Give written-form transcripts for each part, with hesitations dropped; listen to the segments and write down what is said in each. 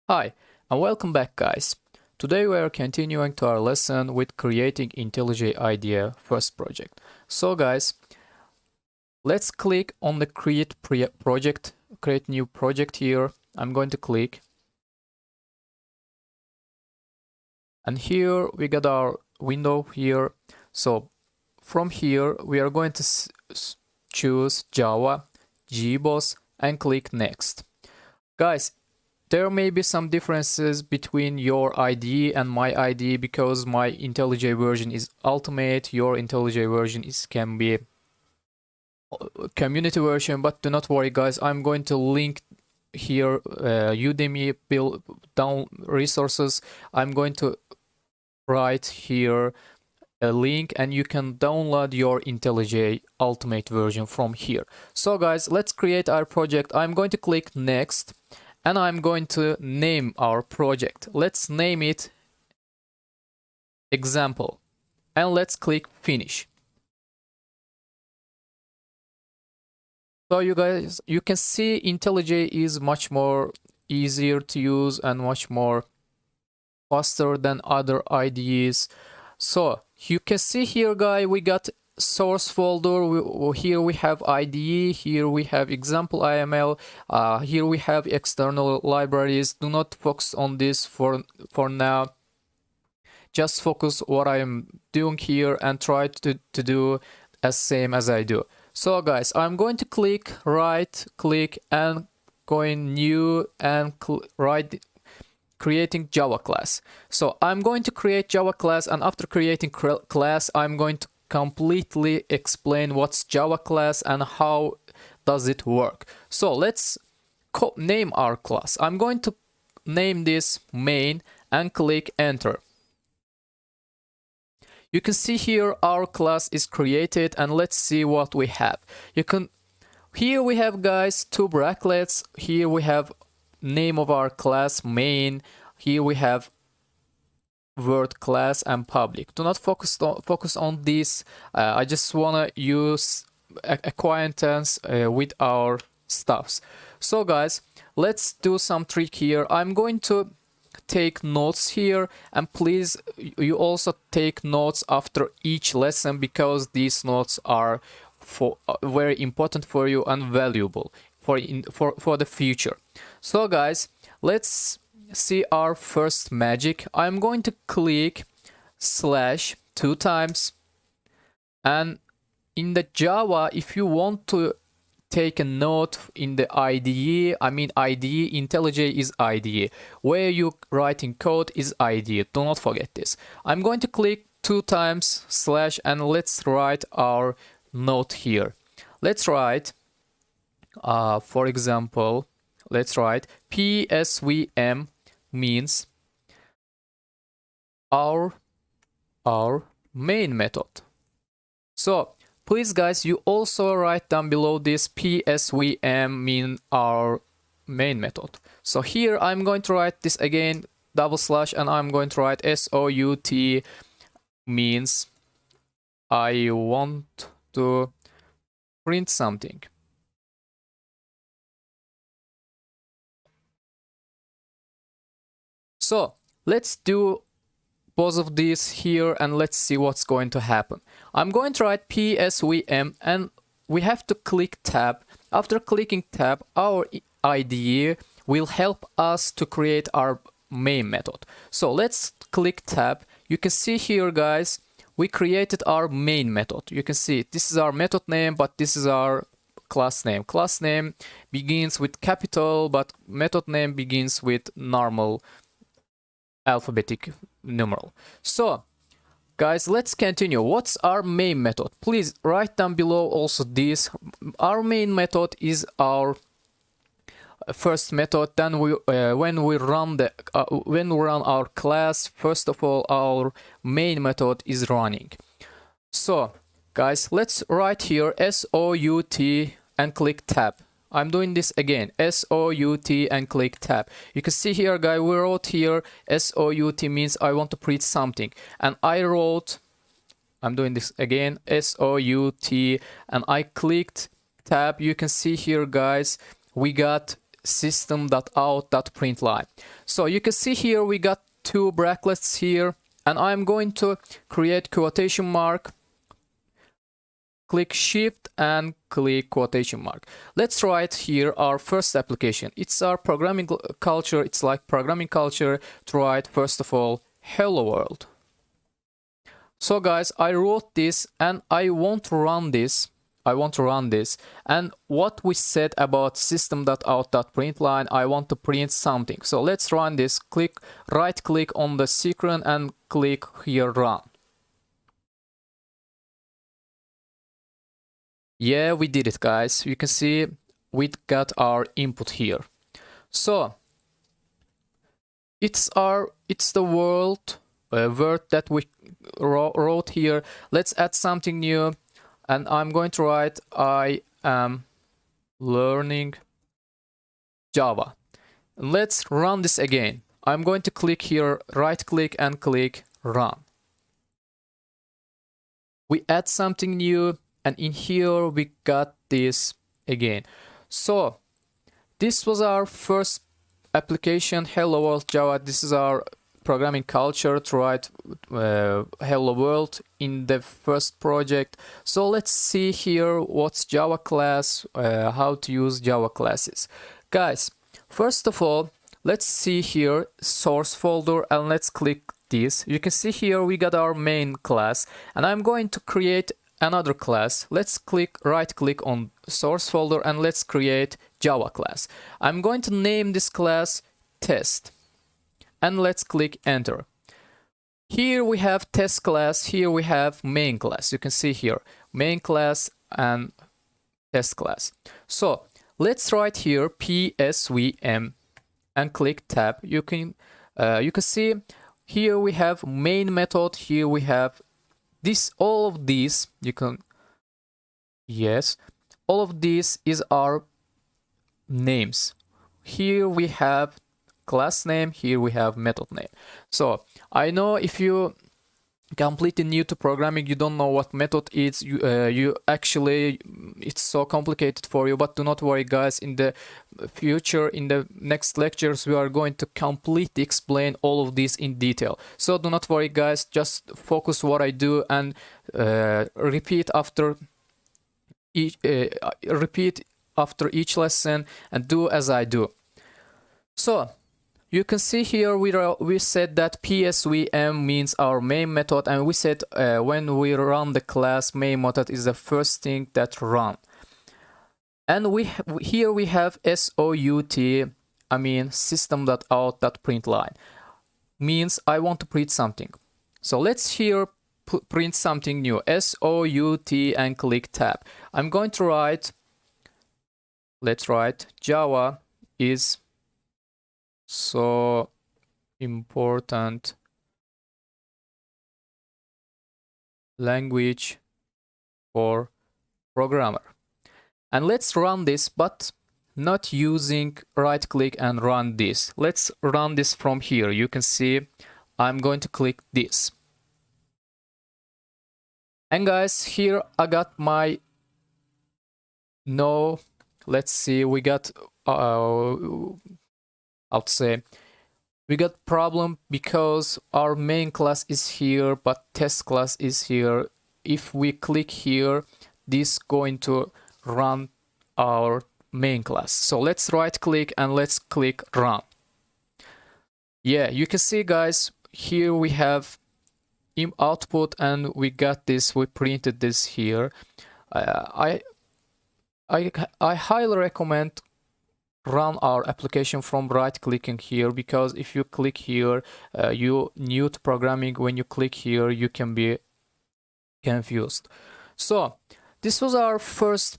Hi, and welcome back, guys. Today we are continuing to our lesson with creating IntelliJ IDEA first project. So guys, let's click on the create new project here. I'm going to click. And here we got our window here. So from here, we are going to choose Java, GBoss, and click next. Guys, there may be some differences between your IDE and my IDE because my IntelliJ version is Ultimate, your IntelliJ version can be community version, but do not worry guys, I'm going to link here Udemy build down resources. I'm going to write here a link and you can download your IntelliJ Ultimate version from here. So guys, let's create our project. I'm going to click next. And I'm going to name our project. Let's name it example. And let's click finish. So you guys, you can see IntelliJ is much more easier to use and much more faster than other IDEs. So you can see here, guys, we got source folder. Here we have IDE, here we have example IML, here we have external libraries. Do not focus on this for now. Just focus what I'm doing here and try to do as same as I do. So guys, I'm going to click right click and going new and write creating Java class. So I'm going to create Java class, and after creating class, I'm going to completely explain what's Java class and how does it work. So let's name our class. I'm going to name this main and click enter. You can see here our class is created, and let's see what we have. Here we have, guys, two brackets. Here we have name of our class main. Here we have word class and public. Do not focus on this. I just wanna use acquaintance with our stuffs. So guys, let's do some trick here. I'm going to take notes here, and please you also take notes after each lesson because these notes are very important for you and valuable for the future. So guys, let's see our first magic. I'm going to click slash 2 times, and in the Java, if you want to take a note in the IDE, IntelliJ is IDE. Where you writing code is IDE. Do not forget this. I'm going to click 2 times slash, and let's write our note here. Let's write, for example, let's write PSVM means our main method. So please guys, you also write down below this PSVM mean our main method. So here I'm going to write this again, double slash, and I'm going to write SOUT means I want to print something. So let's do both of these here and let's see what's going to happen. I'm going to write PSVM and we have to click tab. After clicking tab, our IDE will help us to create our main method. So let's click tab. You can see here, guys, we created our main method. You can see this is our method name, but this is our class name. Class name begins with capital, but method name begins with normal alphabetic numeral. So guys, let's continue. What's our main method? Please write down below also this. Our main method is our first method. Then when we run our class, first of all our main method is running. So guys, let's write here SOUT and click tab. I'm doing this again, SOUT and click tab. You can see here, guys, we wrote here SOUT means I want to print something, and I'm doing this again, SOUT, and I clicked tab. You can see here, guys, we got system.out.println. So you can see here we got two brackets here, and I'm going to create quotation mark, click shift and click quotation mark. Let's write here our first application. It's our programming culture. It's like programming culture to write first of all hello world. So guys, I wrote this and I want to run this. And what we said about system.out.println, I want to print something. So let's run this. Right click on the secret and click here run. Yeah, we did it, guys. You can see we got our input here. So it's the word that we wrote here. Let's add something new, and I'm going to write I am learning Java. Let's run this again. I'm going to click here, right click and click run. We add something new, and in here we got this again. So this was our first application, hello world Java. This is our programming culture to write hello world in the first project. So let's see here what's Java class, how to use Java classes. Guys, first of all, let's see here source folder, and let's click this. You can see here we got our main class, and I'm going to create another class. Let's right click on source folder and let's create Java class. I'm going to name this class test, and let's click enter. Here we have test class, here we have main class. You can see here main class and test class. So let's write here psvm and click tab. You can see here we have main method, here we have this, all of these all of this is our names. Here we have class name, here we have method name. So I know if you completely new to programming, you don't know what method is. You actually, it's so complicated for you, but do not worry, guys. In the future, in the next lectures, we are going to completely explain all of this in detail. So do not worry, guys. Just focus what I do and repeat after each lesson and do as I do. So you can see here we said that psvm means our main method, and we said when we run the class, main method is the first thing that run. And here we have SOUT, I mean system.out.println, means I want to print something. So let's here print something new, SOUT, and click tab. I'm going to write, let's write Java is so important language for programmer. And let's run this, but not using right click and run this. Let's run this from here. You can see I'm going to click this. And guys, here I got my let's see, we got we got problem because our main class is here but test class is here. If we click here, this going to run our main class. So let's right click and let's click run. Yeah, you can see, guys, here we have output and we got this, we printed this here. I highly recommend run our application from right clicking here, because if you click here, you new to programming, when you click here you can be confused. So this was our first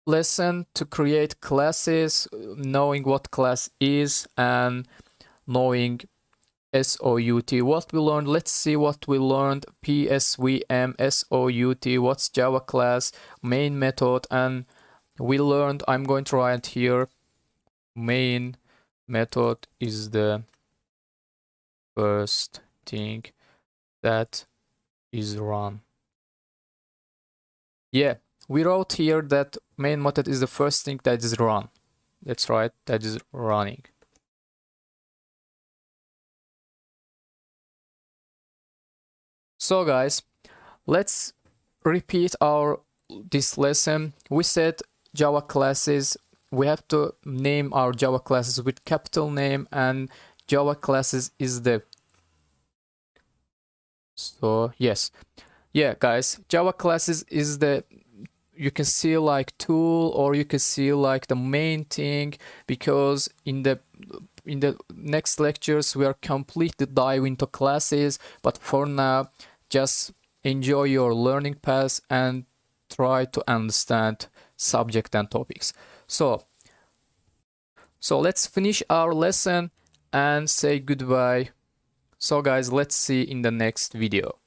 lesson to create classes, knowing what class is and knowing SOUT. What we learned, let's see what we learned. PSVM, SOUT, what's Java class, main method, and we learned, I'm going to write here, main method is the first thing that is run. Yeah, we wrote here that main method is the first thing that is run. That's right, that is running. So guys, let's repeat this lesson. We said Java classes, we have to name our Java classes with capital name, and Java classes is the, so yes, yeah guys, Java classes is the, you can see like tool, or you can see like the main thing, because in the next lectures we are completely dive into classes, but for now just enjoy your learning path and try to understand subject and topics. So let's finish our lesson and say goodbye. So guys, let's see in the next video.